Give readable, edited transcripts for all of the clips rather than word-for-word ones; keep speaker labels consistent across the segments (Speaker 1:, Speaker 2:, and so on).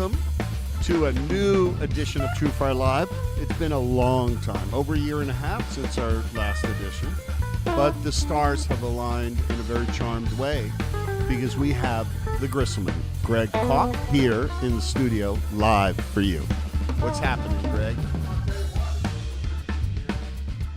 Speaker 1: welcome to a new edition of TrueFire Live. It's been a long time, over a year and a half since our last edition, but the stars have aligned in a very charmed way because we have the Gristleman, Greg Koch, here in the studio live for you. What's happening, Greg?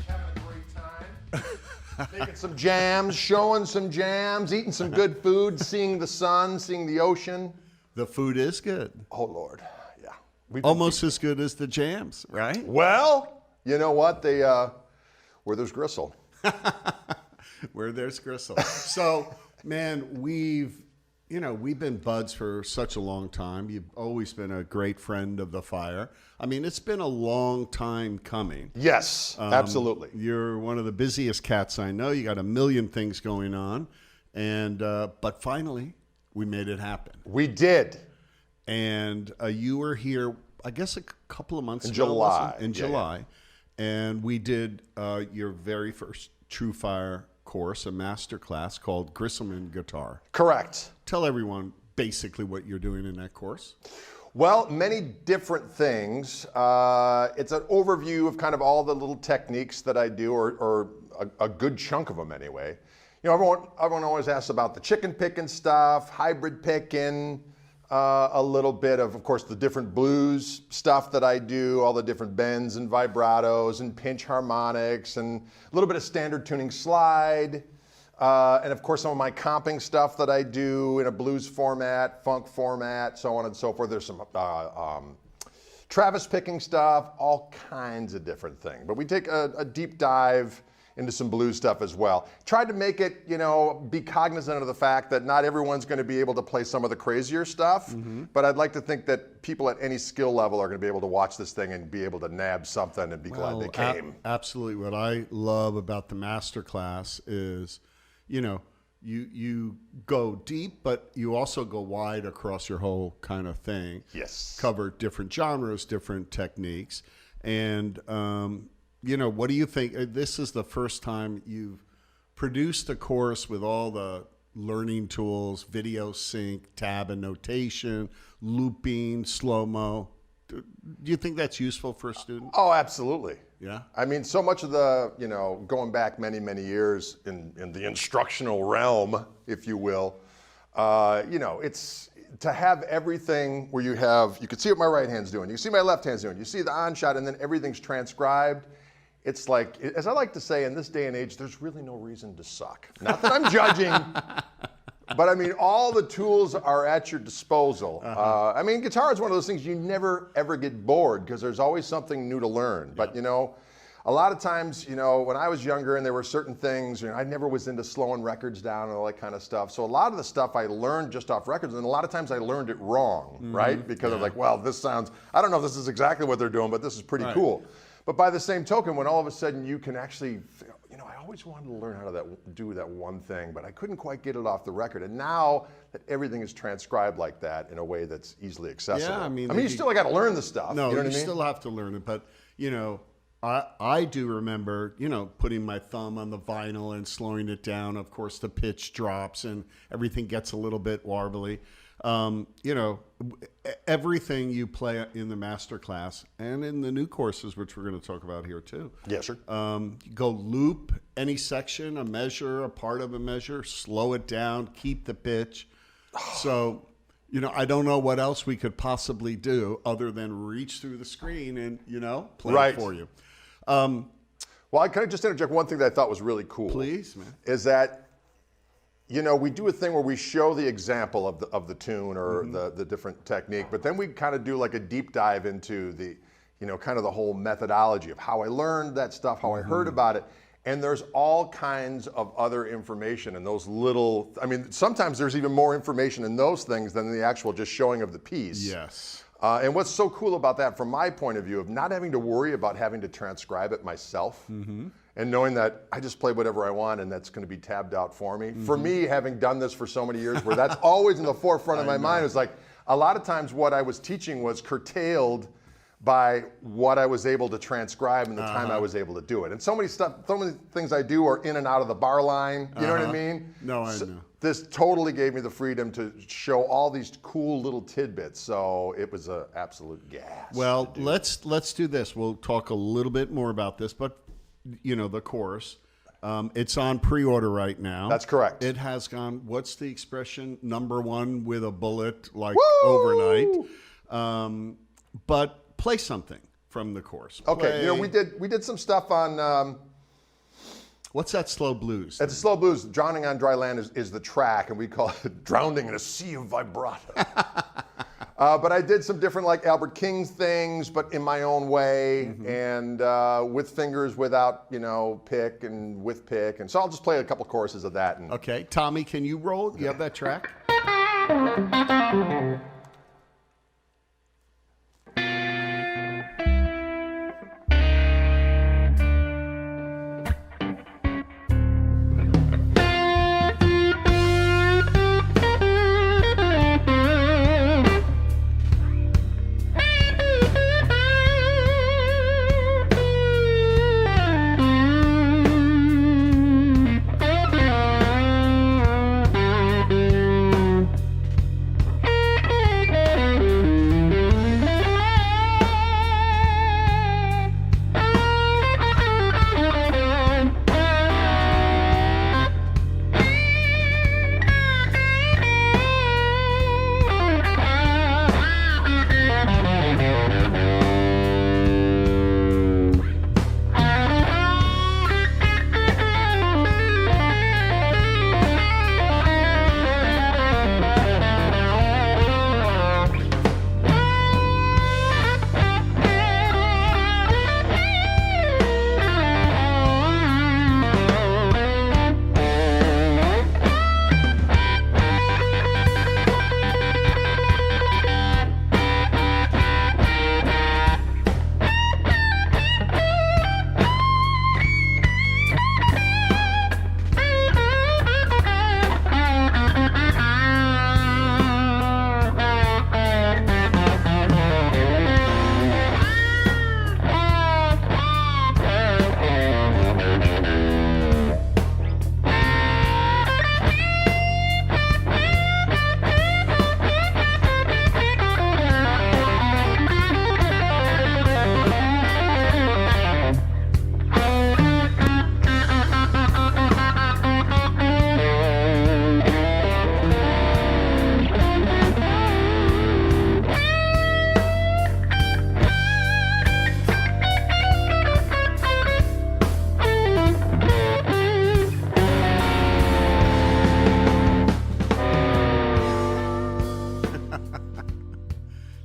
Speaker 2: Having a great time. Making some jams, showing some jams, eating some good food, seeing the sun, seeing the ocean.
Speaker 1: The food is good.
Speaker 2: Oh, Lord, yeah.
Speaker 1: Almost as good as the jams, right?
Speaker 2: Well, you know what? Where there's gristle.
Speaker 1: Where there's gristle. So, man, we've been buds for such a long time. You've always been a great friend of the fire. I mean, it's been a long time coming.
Speaker 2: Yes, absolutely.
Speaker 1: You're one of the busiest cats I know. You got a million things going on. But finally, we made it happen.
Speaker 2: We did.
Speaker 1: And you were here, I guess, a couple of months
Speaker 2: in
Speaker 1: ago.
Speaker 2: July.
Speaker 1: In July. And we did your very first TrueFire course, a masterclass called Gristleman Guitar.
Speaker 2: Correct.
Speaker 1: Tell everyone basically what you're doing in that course.
Speaker 2: Well, many different things. It's an overview of kind of all the little techniques that I do, or a good chunk of them anyway. You know, everyone always asks about the chicken picking stuff, hybrid picking, a little bit of course, the different blues stuff that I do, all the different bends and vibratos and pinch harmonics, and a little bit of standard tuning slide. And of course, some of my comping stuff that I do in a blues format, funk format, so on and so forth. There's some Travis picking stuff, all kinds of different things. But we take a deep dive into some blues stuff as well. Tried to make it, be cognizant of the fact that not everyone's going to be able to play some of the crazier stuff, but I'd like to think that people at any skill level are going to be able to watch this thing and be able to nab something and be glad they came.
Speaker 1: Absolutely. What I love about the Masterclass is, you go deep, but you also go wide across your whole kind of thing.
Speaker 2: Yes.
Speaker 1: Cover different genres, different techniques. And, what do you think? This is the first time you've produced a course with all the learning tools, video sync, tab and notation, looping, slow-mo. Do you think that's useful for a student?
Speaker 2: Oh, absolutely.
Speaker 1: Yeah.
Speaker 2: I mean, so much of the, going back many, many years in the instructional realm, if you will, it's to have everything where you can see what my right hand's doing, you see my left hand's doing, you see the on shot, and then everything's transcribed. It's like, as I like to say, in this day and age, there's really no reason to suck. Not that I'm judging, but I mean, all the tools are at your disposal. I mean, guitar is one of those things you never, ever get bored because there's always something new to learn. But, a lot of times, when I was younger and there were certain things, I never was into slowing records down and all that kind of stuff. So a lot of the stuff I learned just off records, and a lot of times I learned it wrong, right? Because I was like, well, this sounds, I don't know if this is exactly what they're doing, but this is pretty cool. But by the same token, when all of a sudden you can actually, I always wanted to learn how to do that one thing, but I couldn't quite get it off the record. And now that everything is transcribed like that in a way that's easily accessible.
Speaker 1: Yeah, I mean
Speaker 2: you still got to learn the stuff.
Speaker 1: No,
Speaker 2: you know what I mean?
Speaker 1: still have to learn it. But, I do remember, putting my thumb on the vinyl and slowing it down. Of course, the pitch drops and everything gets a little bit warbly. Everything you play in the Masterclass and in the new courses, which we're going to talk about here too.
Speaker 2: Yes, sir.
Speaker 1: You go loop any section, a measure, a part of a measure, slow it down, keep the pitch. So, I don't know what else we could possibly do other than reach through the screen and, play it for you.
Speaker 2: Well, can I just interject one thing that I thought was really cool?
Speaker 1: Please, man.
Speaker 2: Is that, we do a thing where we show the example of the tune or the different technique, but then we kind of do like a deep dive into the, kind of the whole methodology of how I learned that stuff, how I heard about it. And there's all kinds of other information in those little, sometimes there's even more information in those things than the actual just showing of the piece.
Speaker 1: Yes.
Speaker 2: And what's so cool about that, from my point of view, of not having to worry about having to transcribe it myself, and knowing that I just play whatever I want and that's going to be tabbed out for me. For me, having done this for so many years, where that's always in the forefront of my mind, it's like a lot of times what I was teaching was curtailed by what I was able to transcribe and the time I was able to do it. And so many things I do are in and out of the bar line. You know what I mean?
Speaker 1: No, I know.
Speaker 2: this totally gave me the freedom to show all these cool little tidbits. So it was an absolute gas.
Speaker 1: Well, let's do this. We'll talk a little bit more about this, but you know, the course. It's on pre-order right now.
Speaker 2: That's correct.
Speaker 1: It has gone, what's the expression? #1 with a bullet, like
Speaker 2: Woo!
Speaker 1: overnight. But play something from the course.
Speaker 2: Okay, you know, we did some stuff on...
Speaker 1: what's that slow blues?
Speaker 2: It's a slow blues. Drowning on Dry Land is the track, and we call it Drowning in a Sea of Vibrato. But I did some different, like Albert King things, but in my own way, and with fingers, without, you know, pick, and with pick. And so I'll just play a couple choruses of that. And
Speaker 1: okay, Tommy, can you roll? Do you have that track?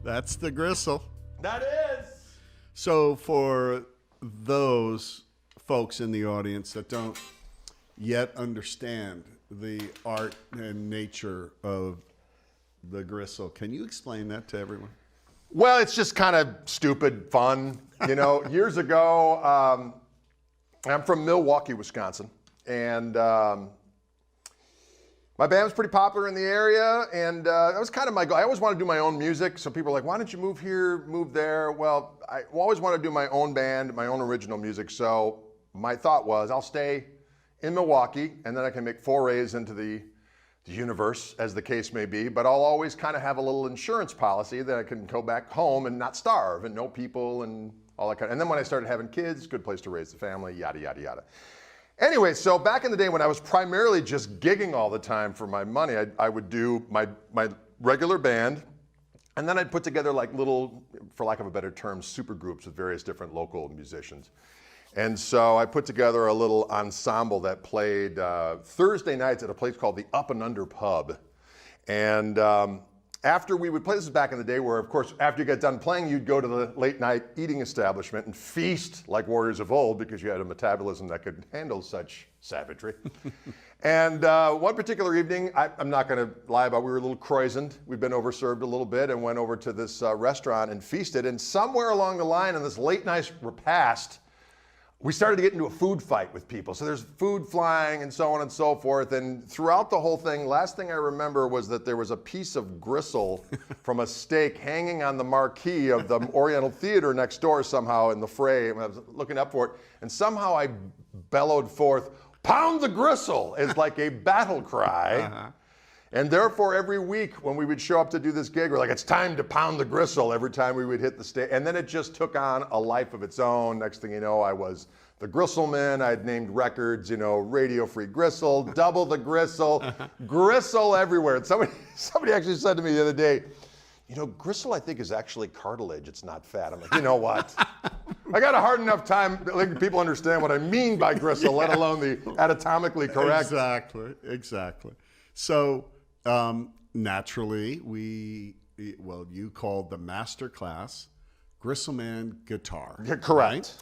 Speaker 1: That's the gristle.
Speaker 2: that is.
Speaker 1: So for those folks in the audience that don't yet understand the art and nature of the gristle, can you explain that to everyone?
Speaker 2: Well, it's just kind of stupid fun. You know, years ago, I'm from Milwaukee, Wisconsin, and my band was pretty popular in the area, and that was kind of my goal. I always wanted to do my own music, so people are like, why don't you move here, move there? Well, I always wanted to do my own band, my own original music, so my thought was I'll stay in Milwaukee, and then I can make forays into the universe, as the case may be, but I'll always kind of have a little insurance policy that I can go back home and not starve and know people and all that kind of, and then when I started having kids, good place to raise the family, yada, yada, yada. Anyway, so back in the day when I was primarily just gigging all the time for my money, I would do my regular band, and then I'd put together like little, for lack of a better term, super groups with various different local musicians. And so I put together a little ensemble that played Thursday nights at a place called the Up and Under Pub. And after we would play, this is back in the day where, of course, after you got done playing, you'd go to the late night eating establishment and feast like warriors of old because you had a metabolism that could handle such savagery. And one particular evening, I'm not going to lie about, we were a little croissant. We'd been overserved a little bit and went over to this restaurant and feasted. And somewhere along the line in this late night repast, we started to get into a food fight with people. So there's food flying and so on and so forth. And throughout the whole thing, last thing I remember was that there was a piece of gristle from a steak hanging on the marquee of the Oriental Theater next door somehow in the fray. And I was looking up for it. And somehow I bellowed forth, pound the gristle is like a battle cry. And therefore, every week when we would show up to do this gig, we're like, it's time to pound the gristle every time we would hit the stage. And then it just took on a life of its own. Next thing you know, I was the Gristleman. I'd named records, Radio Free Gristle, Double the Gristle, Gristle everywhere. And somebody actually said to me the other day, gristle, I think, is actually cartilage. It's not fat. I'm like, you know what? I got a hard enough time letting people understand what I mean by gristle, let alone the anatomically correct.
Speaker 1: Exactly. So, naturally, you called the Masterclass Gristleman Guitar.
Speaker 2: Yeah, correct.
Speaker 1: Right?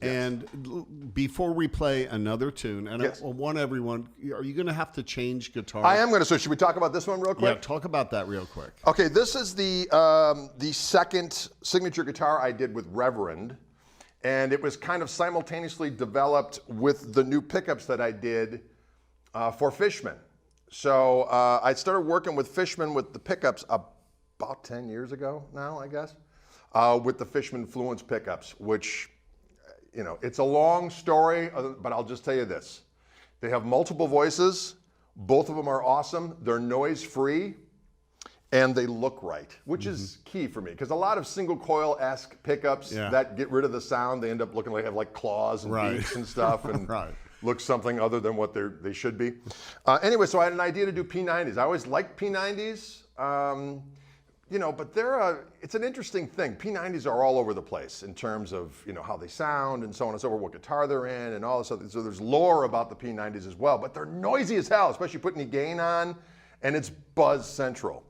Speaker 2: Yes.
Speaker 1: And before we play another tune, and
Speaker 2: yes.
Speaker 1: I want everyone, are you going to have to change guitar?
Speaker 2: I am going to. So should we talk about this one real quick?
Speaker 1: Yeah, talk about that real quick.
Speaker 2: Okay, this is the second signature guitar I did with Reverend, and it was kind of simultaneously developed with the new pickups that I did for Fishman. So I started working with Fishman with the pickups about 10 years ago now, I guess, with the Fishman Fluence pickups, which, it's a long story, but I'll just tell you this. They have multiple voices. Both of them are awesome. They're noise-free, and they look right, which is key for me, because a lot of single coil-esque pickups that get rid of the sound, they end up looking like they have like claws and beaks and stuff, and look something other than what they should be. Anyway, so I had an idea to do P90s. I always liked P90s, but it's an interesting thing. P90s are all over the place in terms of how they sound and so on and so forth, what guitar they're in and all this other. So there's lore about the P90s as well, but they're noisy as hell, especially putting the gain on, and it's buzz central.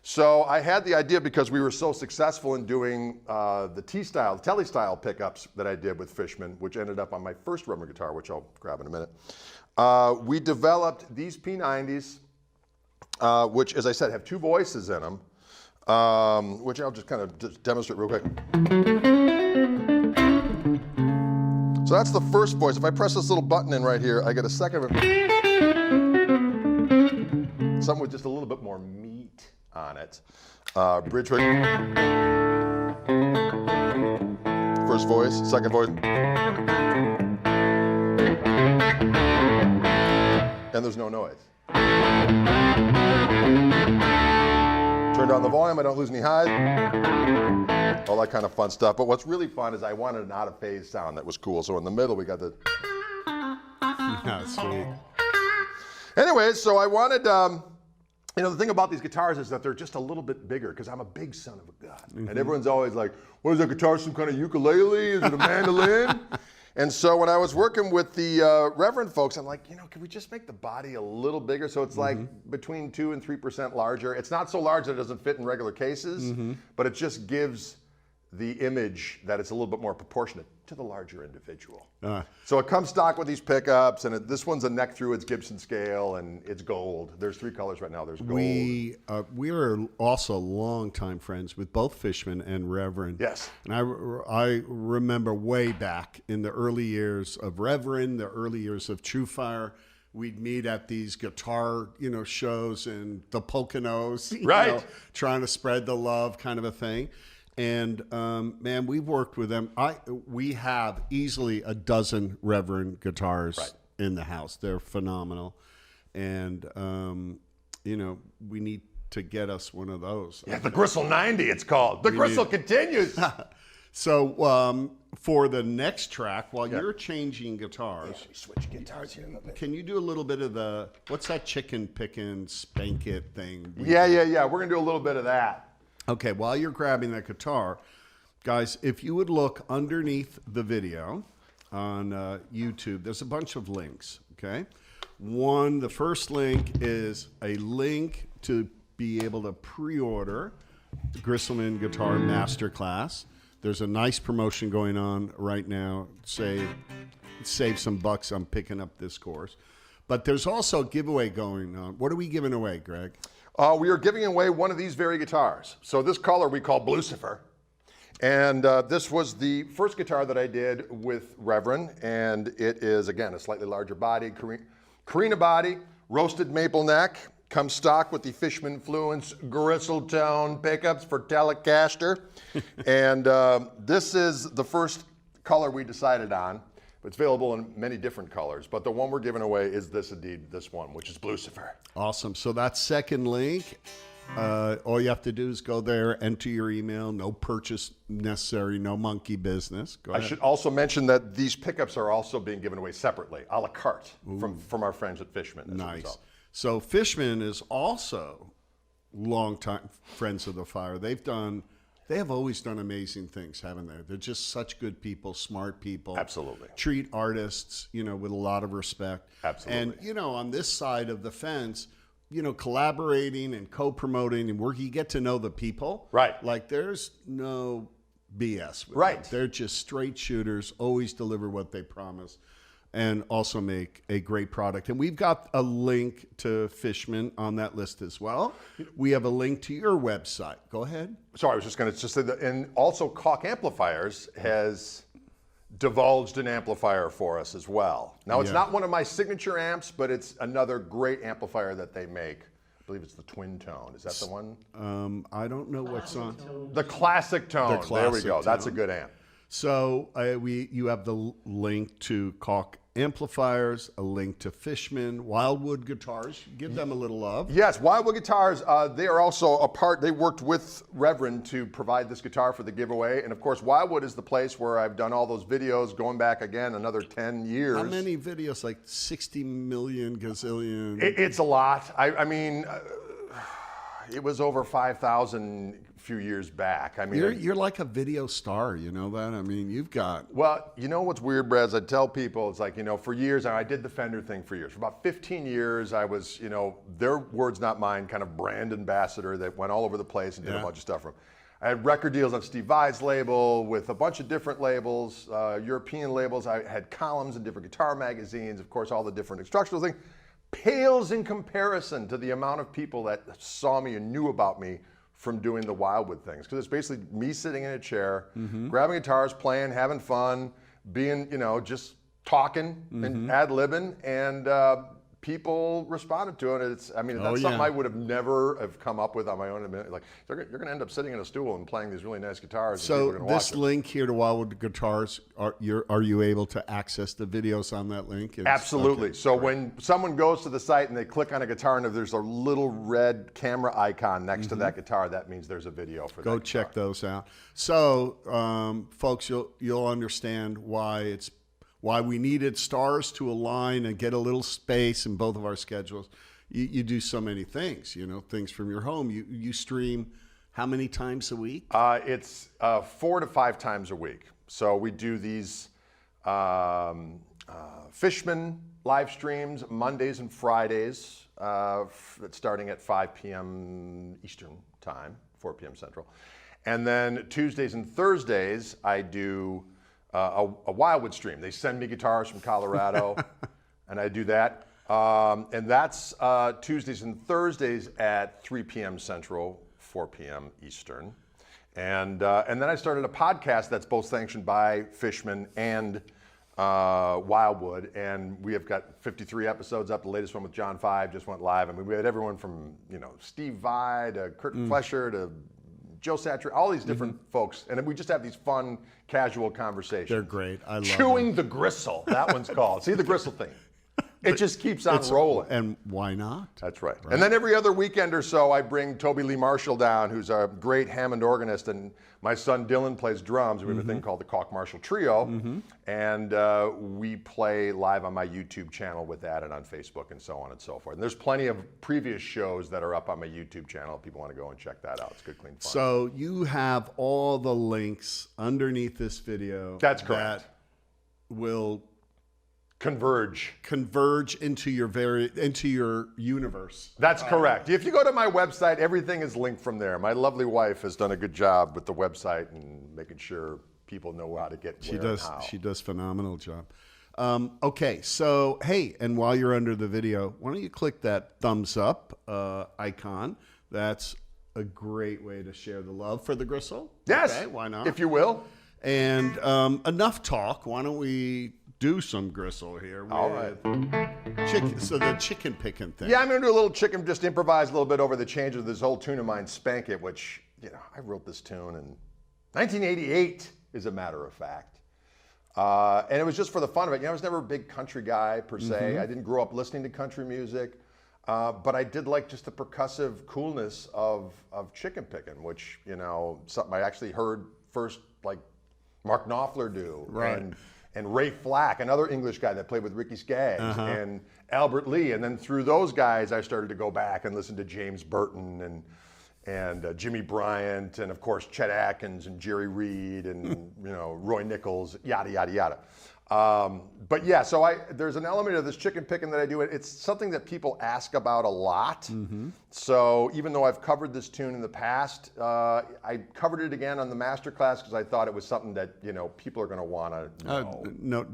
Speaker 2: So I had the idea, because we were so successful in doing the T-style, the Tele-style pickups that I did with Fishman, which ended up on my first Reverend guitar, which I'll grab in a minute. We developed these P90s, which, as I said, have two voices in them, which I'll just kind of demonstrate real quick. So that's the first voice. If I press this little button in right here, I get a second of it. Something with just a little bit more meat on it. Bridge hook. First voice, second voice. And there's no noise. Turn down the volume, I don't lose any highs. All that kind of fun stuff. But what's really fun is I wanted an out-of-phase sound that was cool. So in the middle, we got the...
Speaker 1: Sweet.
Speaker 2: Anyway, so I wanted... the thing about these guitars is that they're just a little bit bigger, because I'm a big son of a gun. And everyone's always like, what is that guitar, some kind of ukulele? Is it a mandolin? And so when I was working with the Reverend folks, I'm like, can we just make the body a little bigger so it's like between 2 and 3% larger? It's not so large that it doesn't fit in regular cases, but it just gives the image that it's a little bit more proportionate to the larger individual. So it comes stock with these pickups, and this one's a neck through, it's Gibson scale, and it's gold. There's 3 colors right now. There's gold.
Speaker 1: We are also longtime friends with both Fishman and Reverend.
Speaker 2: Yes.
Speaker 1: And I remember way back in the early years of Reverend, the early years of TrueFire, we'd meet at these guitar, shows in the Poconos,
Speaker 2: right?
Speaker 1: Trying to spread the love, kind of a thing. And man, we've worked with them. We have easily a dozen Reverend guitars in the house. They're phenomenal, and we need to get us one of those.
Speaker 2: Yeah, the Gristle 90, it's called. The Gristle continues.
Speaker 1: So for the next track, while you're changing guitars,
Speaker 2: switch guitars here a little bit.
Speaker 1: Can you do a little bit of what's that chicken picking spank it thing?
Speaker 2: Yeah. We're gonna do a little bit of that.
Speaker 1: Okay, while you're grabbing that guitar, guys, if you would look underneath the video on YouTube, there's a bunch of links, okay? The first link is a link to be able to pre-order the Gristleman Guitar Masterclass. There's a nice promotion going on right now. Save some bucks on picking up this course. But there's also a giveaway going on. What are we giving away, Greg?
Speaker 2: We are giving away one of these very guitars. So this color we call Blucifer. And this was the first guitar that I did with Reverend. And it is, again, a slightly larger body, Carina body, roasted maple neck. Comes stock with the Fishman Fluence Gristle Tone pickups for Telecaster. And this is the first color we decided on. It's available in many different colors, but the one we're giving away is this one, which is Lucifer.
Speaker 1: Awesome. So that second link, all you have to do is go there, enter your email, no purchase necessary, no monkey business. Go ahead.
Speaker 2: I should also mention that these pickups are also being given away separately, a la carte, from our friends at Fishman.
Speaker 1: Nice. So Fishman is also longtime friends of the fire. They have always done amazing things, haven't they? They're just such good people, smart people.
Speaker 2: Absolutely.
Speaker 1: Treat artists, with a lot of respect.
Speaker 2: Absolutely.
Speaker 1: And, on this side of the fence, collaborating and co-promoting and working, you get to know the people.
Speaker 2: Right.
Speaker 1: Like there's no BS with
Speaker 2: Right.
Speaker 1: them. They're just straight shooters, always deliver what they promise, and also make a great product. And we've got a link to Fishman on that list as well. We have a link to your website. Go ahead.
Speaker 2: Sorry, I was just going to say that, and also Koch Amplifiers has divulged an amplifier for us as well. Now, it's not one of my signature amps, but it's another great amplifier that they make. I believe it's the Twin Tone. Is that the one?
Speaker 1: I don't know what's on.
Speaker 2: The Classic Tone. There we go. That's a good amp.
Speaker 1: So you have the link to Koch Amplifiers, a link to Fishman, Wildwood Guitars. Give them a little love.
Speaker 2: Yes, Wildwood Guitars, they are also a part, they worked with Reverend to provide this guitar for the giveaway. And of course, Wildwood is the place where I've done all those videos going back again another 10 years.
Speaker 1: How many videos? Like 60 million gazillion?
Speaker 2: It's a lot. I mean, it was over 5,000 a few years back. I mean,
Speaker 1: you're like a video star, you know that? I mean, you've got...
Speaker 2: Well, you know what's weird, Brad, is I tell people, it's like, for years, I did the Fender thing for years. For about 15 years, I was, their words, not mine, kind of brand ambassador that went all over the place and did a bunch of stuff for them. I had record deals on Steve Vai's label with a bunch of different labels, European labels. I had columns in different guitar magazines, of course, all the different instructional things. Pales in comparison to the amount of people that saw me and knew about me from doing the Wildwood things. Because it's basically me sitting in a chair, grabbing guitars, playing, having fun, being, just talking and ad-libbing, and people responded to it. That's something I would have never have come up with on my own. Like, you're going to end up sitting in a stool and playing these really nice guitars.
Speaker 1: So this link here to Wildwood Guitars, are you able to access the videos on that link?
Speaker 2: Absolutely. Okay, so when someone goes to the site and they click on a guitar and if there's a little red camera icon next to that guitar, that means there's a video for that.
Speaker 1: Go check those out. So, folks, you'll understand why we needed stars to align and get a little space in both of our schedules. You do so many things, things from your home. You stream how many times a week?
Speaker 2: It's 4 to 5 times a week. So we do these Fishman live streams Mondays and Fridays, starting at 5 p.m. Eastern time, 4 p.m. Central. And then Tuesdays and Thursdays, I do a Wildwood stream. They send me guitars from Colorado, and I do that. And that's Tuesdays and Thursdays at 3 p.m. Central, 4 p.m. Eastern. And then I started a podcast that's both sanctioned by Fishman and Wildwood, and we have got 53 episodes up. The latest one with John 5 just went live. I mean, we had everyone from Steve Vai to Kurt Flesher to Joe Satcher, all these different folks, and we just have these fun, casual conversations.
Speaker 1: They're great. I love
Speaker 2: Chewing the Gristle, that one's called. See the Gristle thing? It just keeps on rolling.
Speaker 1: And why not?
Speaker 2: That's right. And then every other weekend or so, I bring Toby Lee Marshall down, who's a great Hammond organist, and my son Dylan plays drums. We have a thing called the Koch Marshall Trio, and we play live on my YouTube channel with that and on Facebook and so on and so forth. And there's plenty of previous shows that are up on my YouTube channel if people want to go and check that out. It's good, clean fun.
Speaker 1: So you have all the links underneath this video.
Speaker 2: That's correct.
Speaker 1: That will
Speaker 2: converge
Speaker 1: into your universe.
Speaker 2: That's correct. If you go to my website, everything is linked from there. My lovely wife has done a good job with the website and making sure people know how to get where and how.
Speaker 1: She does phenomenal job. Okay, so hey, and while you're under the video, why don't you click that thumbs up icon? That's a great way to share the love for the Gristle.
Speaker 2: Yes.
Speaker 1: Okay, why not?
Speaker 2: If you will.
Speaker 1: And enough talk. Why don't we do some Gristle here?
Speaker 2: All right.
Speaker 1: So the chicken picking thing.
Speaker 2: Yeah, I'm going to do a little chicken, just improvise a little bit over the change of this old tune of mine, Spank It, which, I wrote this tune in 1988, as a matter of fact. And it was just for the fun of it. You know, I was never a big country guy per se. I didn't grow up listening to country music, but I did like just the percussive coolness of chicken picking, which, you know, something I actually heard first, like Mark Knopfler do, and Ray Flack, another English guy that played with Ricky Skaggs, and Albert Lee. And then through those guys, I started to go back and listen to James Burton and Jimmy Bryant, and of course Chet Atkins and Jerry Reed and you know, Roy Nichols, yada yada yada. But yeah, so there's an element of this chicken picking that I do. It's something that people ask about a lot. So even though I've covered this tune in the past, I covered it again on the Masterclass because I thought it was something that, you know, people are going to want to know.
Speaker 1: No,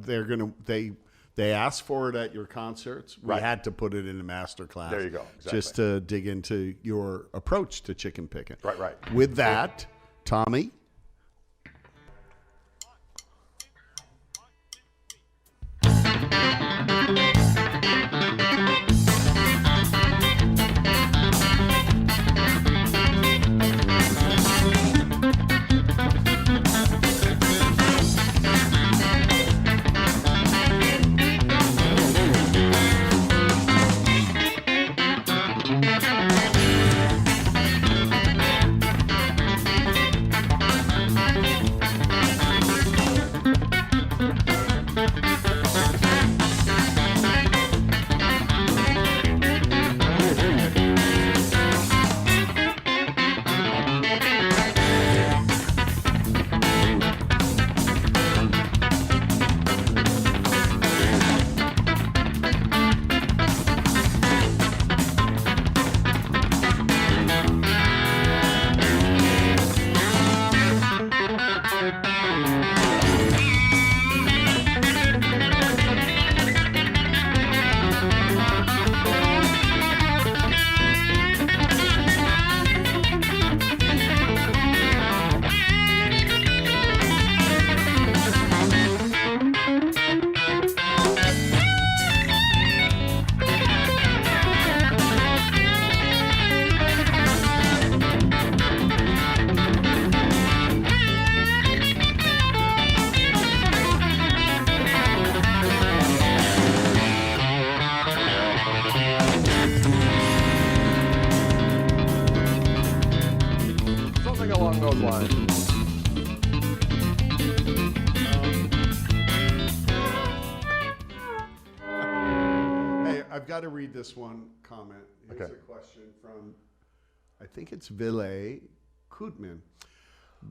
Speaker 1: they asked for it at your concerts. We had to put it in the Masterclass.
Speaker 2: There you go. Exactly.
Speaker 1: Just to dig into your approach to chicken picking.
Speaker 2: Right.
Speaker 1: With that, Tommy.
Speaker 2: Along those lines.
Speaker 1: Hey, I've got to read this one comment. Here's a question from, I think it's Ville Kootman.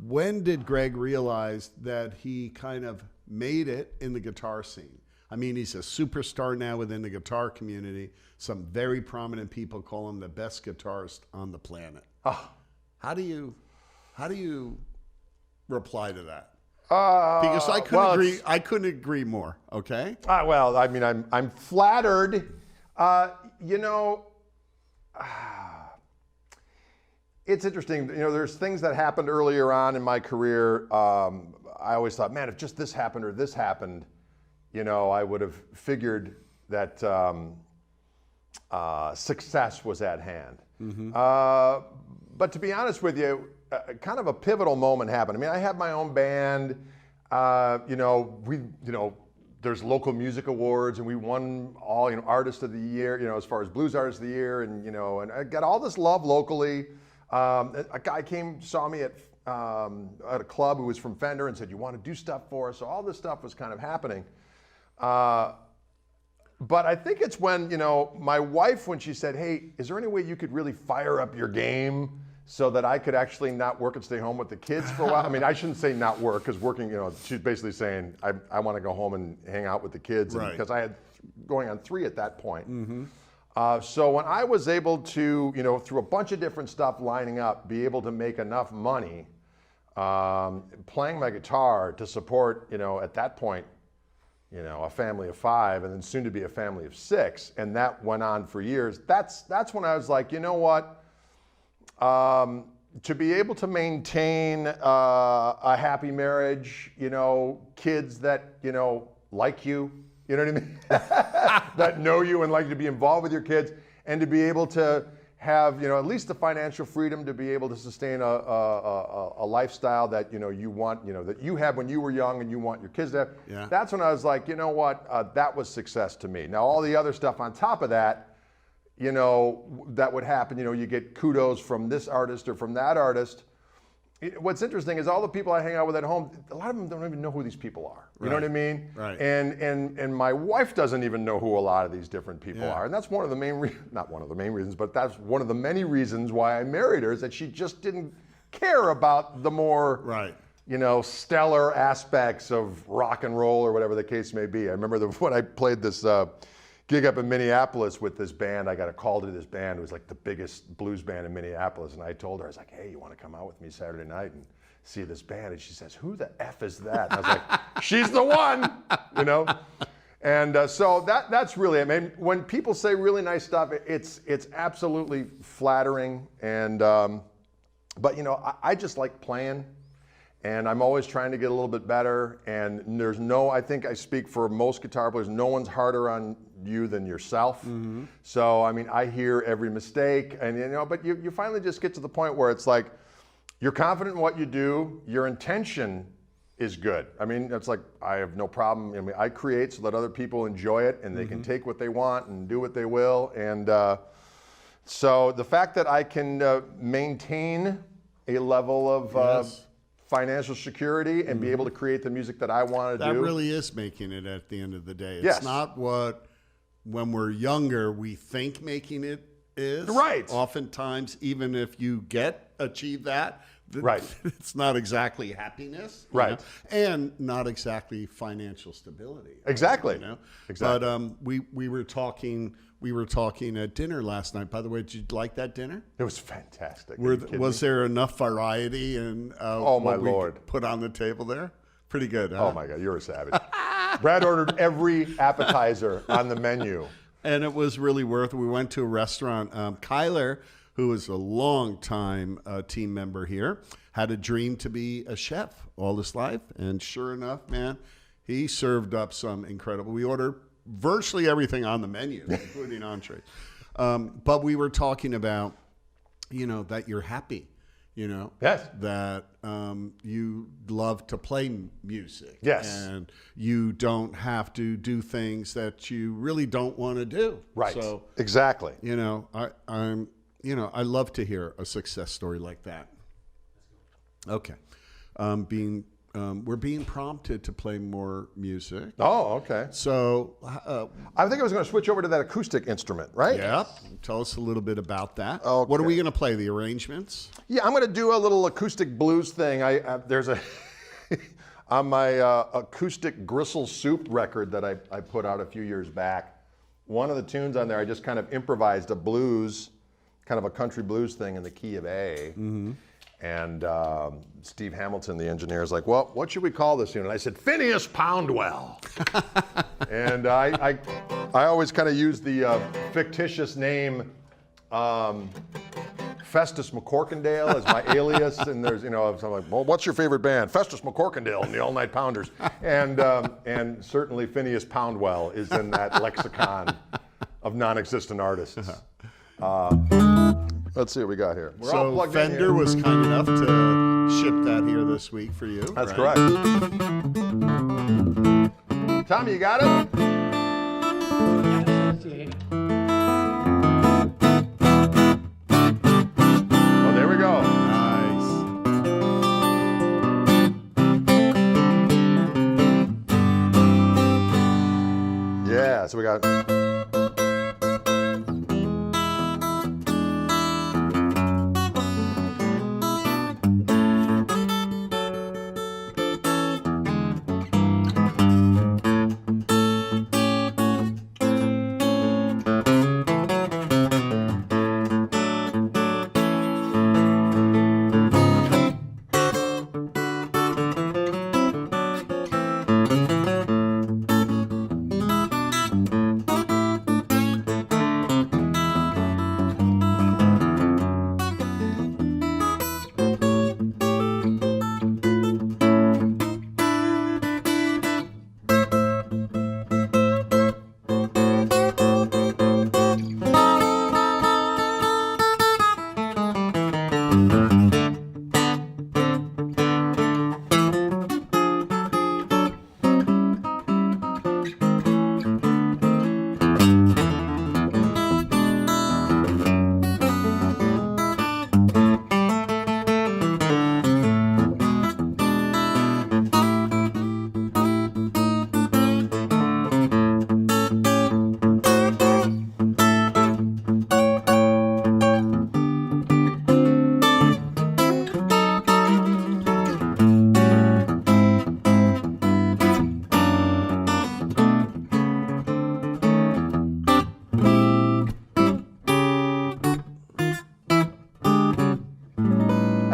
Speaker 1: When did Greg realize that he kind of made it in the guitar scene? I mean, he's a superstar now within the guitar community. Some very prominent people call him the best guitarist on the planet. How do you reply to that? Because I couldn't agree more. Okay.
Speaker 2: Well, I mean, I'm flattered. You know, it's interesting. You know, there's things that happened earlier on in my career. I always thought, man, if just this happened or this happened, you know, I would have figured that success was at hand. But to be honest with you, kind of a pivotal moment happened. I mean, I have my own band. You know, there's local music awards, and we won all, you know, Artist of the Year, you know, as far as Blues Artist of the Year, and you know, and I got all this love locally. A guy saw me at a club who was from Fender and said, "You want to do stuff for us?" So all this stuff was kind of happening. But I think it's when, you know, my wife, when she said, "Hey, is there any way you could really fire up your game so that I could actually not work and stay home with the kids for a while?" I mean, I shouldn't say not work, because working, you know, she's basically saying, I want to go home and hang out with the kids.
Speaker 1: Right.
Speaker 2: Because I had going on 3 at that point. So when I was able to, you know, through a bunch of different stuff lining up, be able to make enough money playing my guitar to support, you know, at that point, you know, a family of 5, and then soon to be a family of 6, and that went on for years. That's when I was like, you know what? To be able to maintain a happy marriage, you know, kids that, you know, like you know what I mean? That know you and like to be involved with your kids, and to be able to have, you know, at least the financial freedom to be able to sustain a lifestyle that, you know, you want, you know, that you had when you were young and you want your kids to have.
Speaker 1: Yeah.
Speaker 2: That's when I was like, you know what, that was success to me. Now, all the other stuff on top of that, you know, that would happen, you know, you get kudos from this artist or from that artist. What's interesting is all the people I hang out with at home, a lot of them don't even know who these people are. You know what I mean?
Speaker 1: Right.
Speaker 2: And my wife doesn't even know who a lot of these different people
Speaker 1: Yeah.
Speaker 2: are. And that's one of the main, not one of the main reasons, but that's one of the many reasons why I married her, is that she just didn't care about the more,
Speaker 1: Right.
Speaker 2: you know, stellar aspects of rock and roll or whatever the case may be. I remember when I played this gig up in Minneapolis with this band. I got a call to this band. It was like the biggest blues band in Minneapolis. And I told her, I was like, hey, you want to come out with me Saturday night and see this band? And she says, who the F is that? And I was like, she's the one, you know? And so that's really, I mean, when people say really nice stuff, it's absolutely flattering. And, but you know, I just like playing. And I'm always trying to get a little bit better. And there's no, I think I speak for most guitar players, no one's harder on you than yourself. Mm-hmm. So, I mean, I hear every mistake, and you know, but you finally just get to the point where it's like, you're confident in what you do, your intention is good. I mean, it's like, I have no problem. I mean, I create so that other people enjoy it, and they can take what they want and do what they will. And so the fact that I can maintain a level of
Speaker 1: Yes.
Speaker 2: financial security and be able to create the music that I want to do.
Speaker 1: That really is making it at the end of the day. It's
Speaker 2: Yes.
Speaker 1: not what, when we're younger, we think making it is.
Speaker 2: Right.
Speaker 1: Oftentimes, even if you achieve that,
Speaker 2: Right.
Speaker 1: it's not exactly happiness. you
Speaker 2: Right.
Speaker 1: know, and not exactly financial stability.
Speaker 2: Exactly.
Speaker 1: You know?
Speaker 2: Exactly.
Speaker 1: But we were talking at dinner last night. By the way, did you like that dinner?
Speaker 2: It was fantastic. Are you kidding
Speaker 1: Was
Speaker 2: me?
Speaker 1: there enough variety in
Speaker 2: Oh, my
Speaker 1: what we
Speaker 2: Lord.
Speaker 1: put on the table there? Pretty good, huh?
Speaker 2: Oh my God, you're a savage. Brad ordered every appetizer on the menu.
Speaker 1: And it was really worth it. We went to a restaurant. Kyler, who is a long-time team member here, had a dream to be a chef all his life. And sure enough, man, he served up some incredible. We ordered virtually everything on the menu, including entrees. But we were talking about, you know, that you're happy, you know,
Speaker 2: Yes.
Speaker 1: that you love to play music.
Speaker 2: Yes.
Speaker 1: And you don't have to do things that you really don't want to do.
Speaker 2: Right.
Speaker 1: So,
Speaker 2: Exactly.
Speaker 1: you know, I love to hear a success story like that. Okay. We're being prompted to play more music.
Speaker 2: Oh, okay.
Speaker 1: So,
Speaker 2: I think I was going to switch over to that acoustic instrument, right?
Speaker 1: yeah, tell us a little bit about that.
Speaker 2: Okay.
Speaker 1: What are we going to play? The arrangements?
Speaker 2: Yeah, I'm going to do a little acoustic blues thing. There's a on my acoustic Gristle Soup record that I put out a few years back. One of the tunes on there, I just kind of improvised a blues, kind of a country blues thing in the key of A. Mm-hmm. And Steve Hamilton, the engineer, is like, well, what should we call this tune? And I said, Phineas Poundwell. And I always kind of use the fictitious name Festus McCorkindale as my alias. And there's, you know, I'm like, well, what's your favorite band? Festus McCorkindale and the All Night Pounders. And certainly Phineas Poundwell is in that lexicon of non-existent artists. Let's see what we got here. We're all
Speaker 1: So
Speaker 2: plugged in
Speaker 1: Fender
Speaker 2: here.
Speaker 1: was kind enough to ship that here this week for you.
Speaker 2: That's
Speaker 1: right?
Speaker 2: correct. Tommy, you got it? Oh, there we go.
Speaker 1: Nice.
Speaker 2: Yeah, so we got.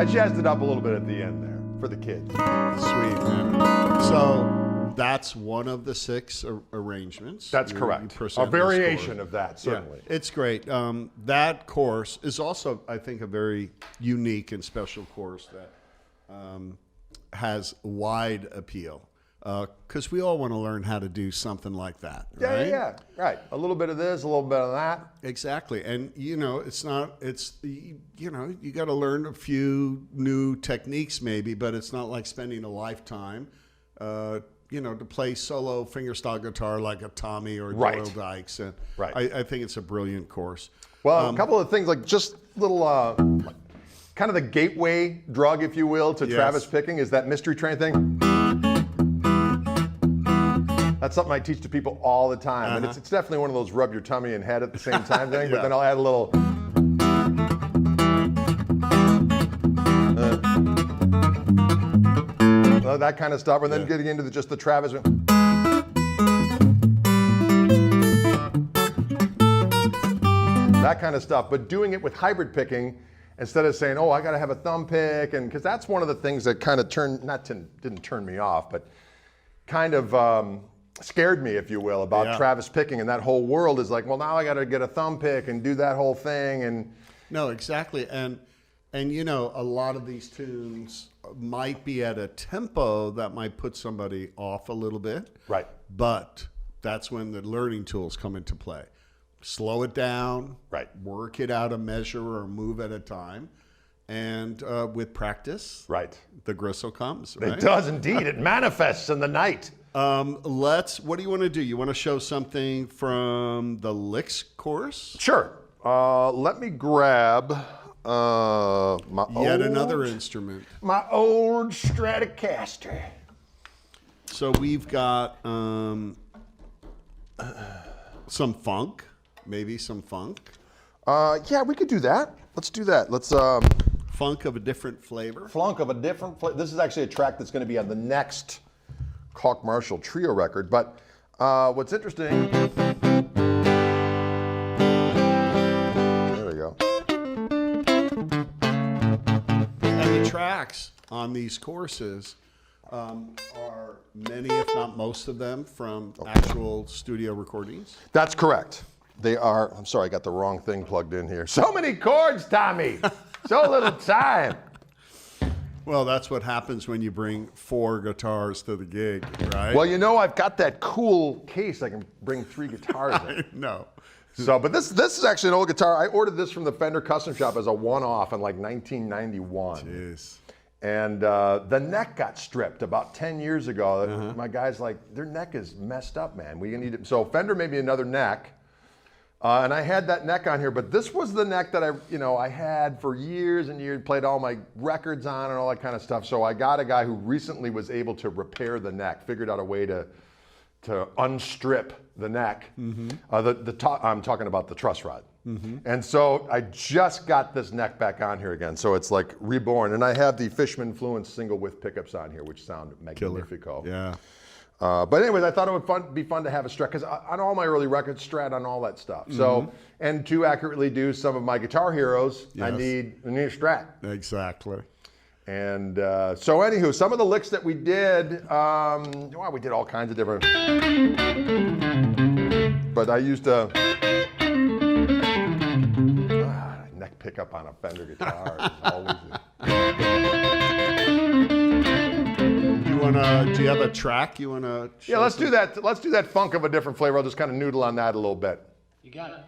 Speaker 2: I jazzed it up a little bit at the end there for the kids.
Speaker 1: Sweet, man. So that's one of the 6 arrangements.
Speaker 2: That's
Speaker 1: You
Speaker 2: correct. A
Speaker 1: present this
Speaker 2: variation
Speaker 1: course.
Speaker 2: of that, certainly.
Speaker 1: Yeah, it's great. That course is also, I think, a very unique and special course that has wide appeal. Because we all want to learn how to do something like that, right?
Speaker 2: Yeah, right. A little bit of this, a little bit of that.
Speaker 1: Exactly. And, you got to learn a few new techniques maybe, but it's not like spending a lifetime, to play solo fingerstyle guitar like a Tommy or
Speaker 2: Right.
Speaker 1: Doyle Dykes. And
Speaker 2: Right.
Speaker 1: I think it's a brilliant course.
Speaker 2: Well, a couple of things, like just little, kind of the gateway drug, if you will, to
Speaker 1: Yes.
Speaker 2: Travis picking is that mystery train thing. That's something I teach to people all the time. And it's definitely one of those rub your tummy and head at the same time thing, but
Speaker 1: Yeah.
Speaker 2: then I'll add a little. That kind of stuff, and then getting into just the Travis. That kind of stuff, but doing it with hybrid picking instead of saying, oh, I got to have a thumb pick, and because that's one of the things that kind of didn't turn me off, but kind of scared me, if you will, about Travis picking, and that whole world is like, well, now I got to get a thumb pick and do that whole thing, and
Speaker 1: No, exactly. And a lot of these tunes might be at a tempo that might put somebody off a little bit.
Speaker 2: Right.
Speaker 1: But that's when the learning tools come into play. Slow it down.
Speaker 2: Right.
Speaker 1: Work it out a measure or move at a time. And with practice,
Speaker 2: right,
Speaker 1: the gristle comes. Right?
Speaker 2: it does indeed. It manifests in the night.
Speaker 1: What do you want to do? You want to show something from the licks course?
Speaker 2: Sure. Let me grab
Speaker 1: Another instrument.
Speaker 2: my old Stratocaster.
Speaker 1: So we've got some funk, maybe some funk.
Speaker 2: Yeah, we could do that. Let's do that. Let's
Speaker 1: Funk of a different flavor.
Speaker 2: flunk of a different flavor. This is actually a track that's going to be on the next Koch Marshall trio record. But what's interesting. There we go.
Speaker 1: And the tracks on these courses are many, if not most of them, from actual studio recordings.
Speaker 2: That's correct. They are. I'm sorry, I got the wrong thing plugged in here. So many chords, Tommy. So little time.
Speaker 1: Well, that's what happens when you bring 4 guitars to the gig, right?
Speaker 2: Well, I've got that cool case. I can bring 3 guitars in.
Speaker 1: No.
Speaker 2: So, but this is actually an old guitar. I ordered this from the Fender Custom Shop as a one-off in like 1991.
Speaker 1: Jeez.
Speaker 2: And the neck got stripped about 10 years ago. My guy's like, their neck is messed up, man. We need it. So Fender made me another neck. And I had that neck on here, but this was the neck that I had for years and years, played all my records on and all that kind of stuff. So I got a guy who recently was able to repair the neck, figured out a way to unstrip the neck. I'm talking about the truss rod. And so I just got this neck back on here again. So it's like reborn. And I have the Fishman Fluence single width pickups on here, which sound magnifico.
Speaker 1: Yeah.
Speaker 2: But anyways, I thought it would be fun to have a Strat, because on all my early records, Strat on all that stuff. So, and to accurately do some of my guitar heroes, I need a Strat.
Speaker 1: Exactly.
Speaker 2: And so anywho, some of the licks that we did, we did all kinds of different, but I used a neck pickup on a Fender guitar is always
Speaker 1: Do you have a track you want to show?
Speaker 2: Yeah, let's do that. Let's do that funk of a different flavor. I'll just kind of noodle on that a little bit.
Speaker 3: You got it.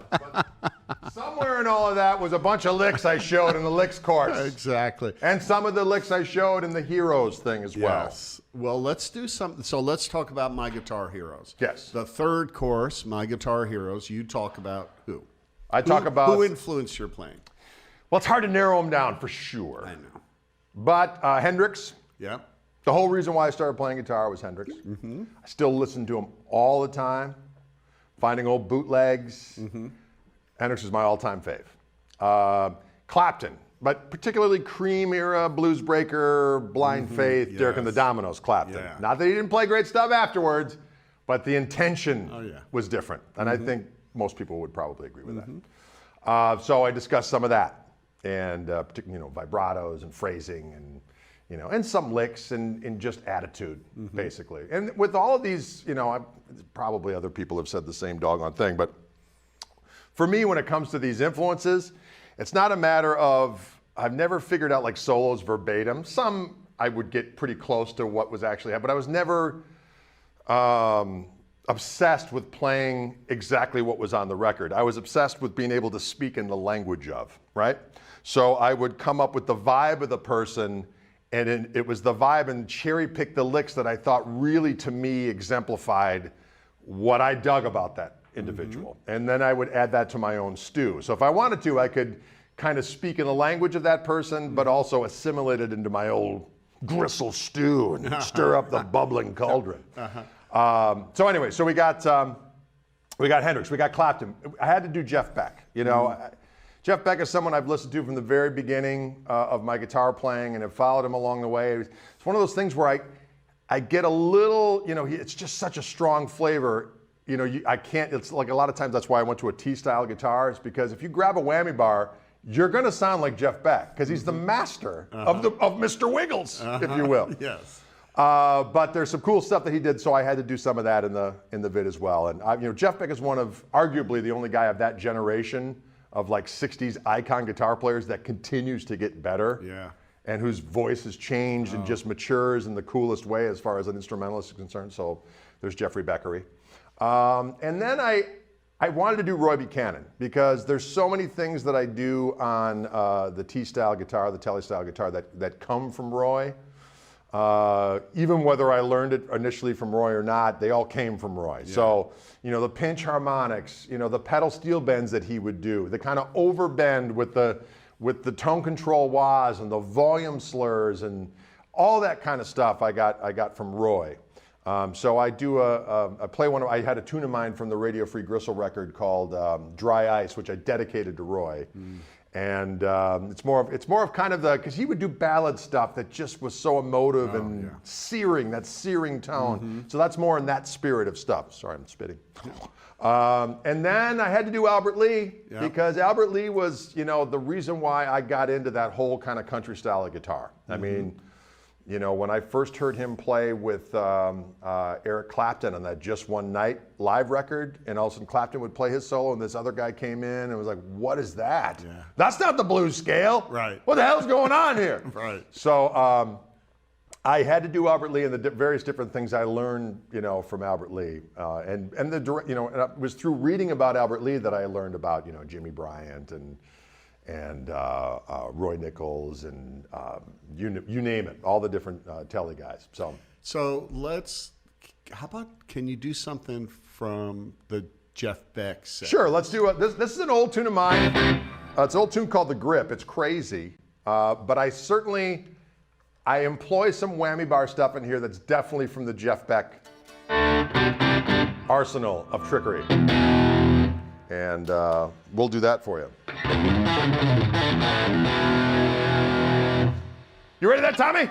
Speaker 2: But somewhere in all of that was a bunch of licks I showed in the licks course.
Speaker 1: Exactly.
Speaker 2: And some of the licks I showed in the heroes thing as well.
Speaker 1: Yes. Well, let's do something. So let's talk about My Guitar Heroes.
Speaker 2: Yes.
Speaker 1: The third course, My Guitar Heroes, you talk about who?
Speaker 2: I talk about...
Speaker 1: Who influenced your playing?
Speaker 2: Well, it's hard to narrow them down for sure.
Speaker 1: I know.
Speaker 2: But Hendrix.
Speaker 1: Yeah.
Speaker 2: The whole reason why I started playing guitar was Hendrix. I still listen to him all the time, finding old bootlegs. Hendrix is my all-time fave. Clapton, but particularly Cream era, Blues Breaker, Blind Faith, Derek and the Dominoes, Clapton.
Speaker 1: Yeah.
Speaker 2: Not that he didn't play great stuff afterwards, but the intention was different. And I think most people would probably agree with that. So I discussed some of that, and particularly, vibratos and phrasing and and some licks and just attitude, basically. And with all of these, probably other people have said the same doggone thing, but for me, when it comes to these influences, it's not a matter of, I've never figured out like solos verbatim. Some I would get pretty close to what was actually happening, but I was never obsessed with playing exactly what was on the record. I was obsessed with being able to speak in the language of, right? So I would come up with the vibe of the person, and it was the vibe and cherry pick the licks that I thought really, to me, exemplified what I dug about that individual. And then I would add that to my own stew. So if I wanted to, I could kind of speak in the language of that person, but also assimilate it into my old gristle stew and stir up the bubbling cauldron. So anyway, so we got Hendrix, we got Clapton. I had to do Jeff Beck. Jeff Beck is someone I've listened to from the very beginning of my guitar playing and have followed him along the way. It's one of those things where I get a little, it's just such a strong flavor. I can't, it's like a lot of times that's why I went to a T-style guitar, is because if you grab a whammy bar, you're going to sound like Jeff Beck because he's the master of Mr. Wiggles, if you will.
Speaker 1: Yes.
Speaker 2: But there's some cool stuff that he did, so I had to do some of that in the vid as well. And Jeff Beck is one of arguably the only guy of that generation of like 60s icon guitar players that continues to get better.
Speaker 1: Yeah.
Speaker 2: And whose voice has changed and just matures in the coolest way as far as an instrumentalist is concerned. So there's Jeffrey Beckery. And then I wanted to do Roy Buchanan because there's so many things that I do on the T-style guitar, the Tele-style guitar that come from Roy. Even whether I learned it initially from Roy or not, they all came from Roy. Yeah. So, the pinch harmonics, the pedal steel bends that he would do, the kind of overbend with the tone control wahs and the volume slurs and all that kind of stuff I got from Roy. So I do I had a tune of mine from the Radio Free Gristle record called Dry Ice, which I dedicated to Roy. And it's more of kind of because he would do ballad stuff that just was so emotive and searing, that searing tone. So that's more in that spirit of stuff. Sorry, I'm spitting. And then I had to do Albert Lee because Albert Lee was, the reason why I got into that whole kind of country style of guitar. I mean, when I first heard him play with Eric Clapton on that Just One Night live record, and all of a sudden Clapton would play his solo and this other guy came in and was like, what is that? Yeah. That's not the blues scale.
Speaker 1: Right.
Speaker 2: What the hell's going on here?
Speaker 1: Right.
Speaker 2: So I had to do Albert Lee and the various different things I learned, from Albert Lee. And it was through reading about Albert Lee that I learned about, Jimmy Bryant and Roy Nichols and you name it, all the different Tele guys. So how about, can you do something from the Jeff Beck set? Sure, let's do it. This is an old tune of mine. It's an old tune called The Grip. It's crazy, but I employ some whammy bar stuff in here that's definitely from the Jeff Beck arsenal of trickery. And we'll do that for you. You ready for that, Tommy?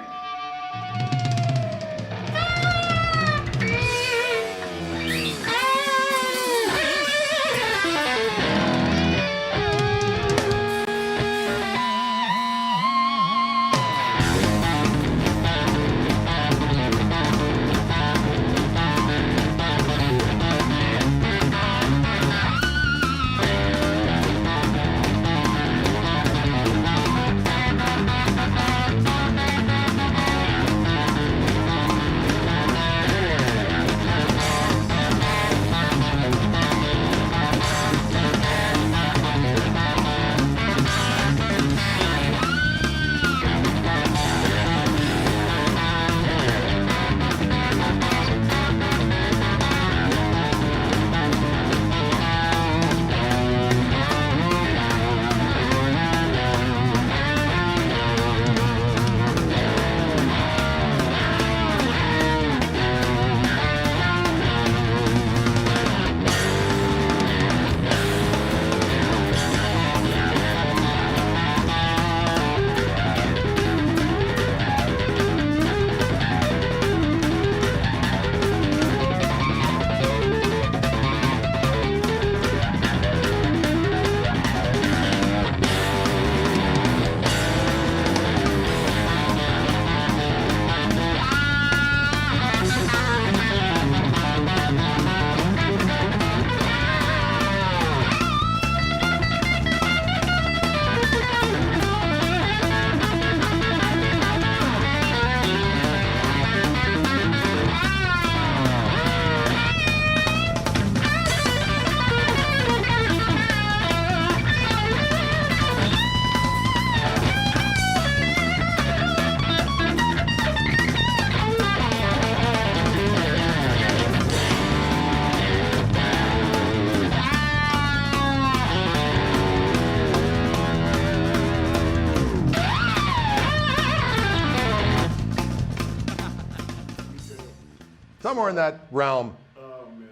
Speaker 2: Somewhere in that realm.
Speaker 1: Oh man,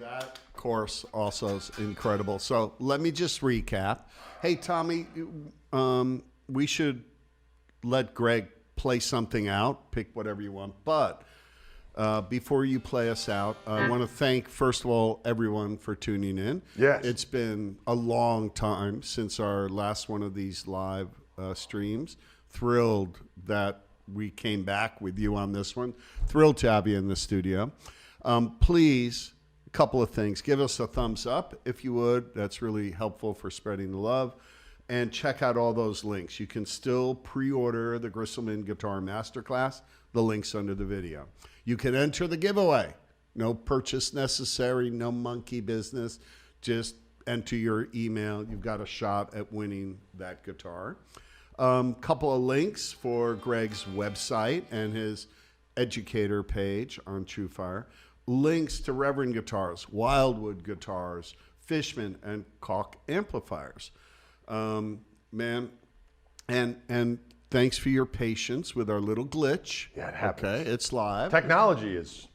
Speaker 1: that course also is incredible. So let me just recap. Hey Tommy, we should let Greg play something out. Pick whatever you want. But before you play us out, I want to thank, first of all, everyone for tuning in.
Speaker 2: Yes.
Speaker 1: It's been a long time since our last one of these live streams. Thrilled that we came back with you on this one. Thrilled to have you in the studio. Please, a couple of things. Give us a thumbs up if you would. That's really helpful for spreading the love. And check out all those links. You can still pre-order the Gristleman Guitar Masterclass. The link's under the video. You can enter the giveaway. No purchase necessary, no monkey business. Just enter your email. You've got a shot at winning that guitar. Couple of links for Greg's website and his educator page on TrueFire. Links to Reverend guitars, Wildwood guitars, Fishman, and Koch amplifiers. Man, and thanks for your patience with our little glitch.
Speaker 2: Yeah, it happens.
Speaker 1: Okay, it's live.
Speaker 2: Technology is.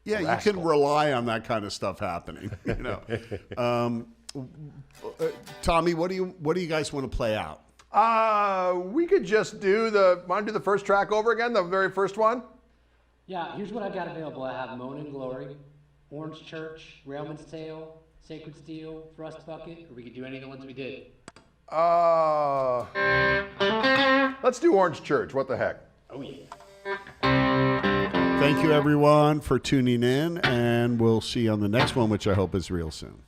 Speaker 1: Yeah,
Speaker 2: rascal.
Speaker 1: you can rely on that kind of stuff happening. You know, Tommy, what do you guys want to play out?
Speaker 2: We could just want to do the first track over again, the very first one?
Speaker 3: Yeah, here's what I've got available. I have Moan and Glory, Orange Church, Railman's Tale, Sacred Steel, Thrust Bucket, or we could do any of the ones we did.
Speaker 2: Let's do Orange Church. What the heck?
Speaker 3: Oh, yeah.
Speaker 1: Thank you, everyone, for tuning in, and we'll see you on the next one, which I hope is real soon.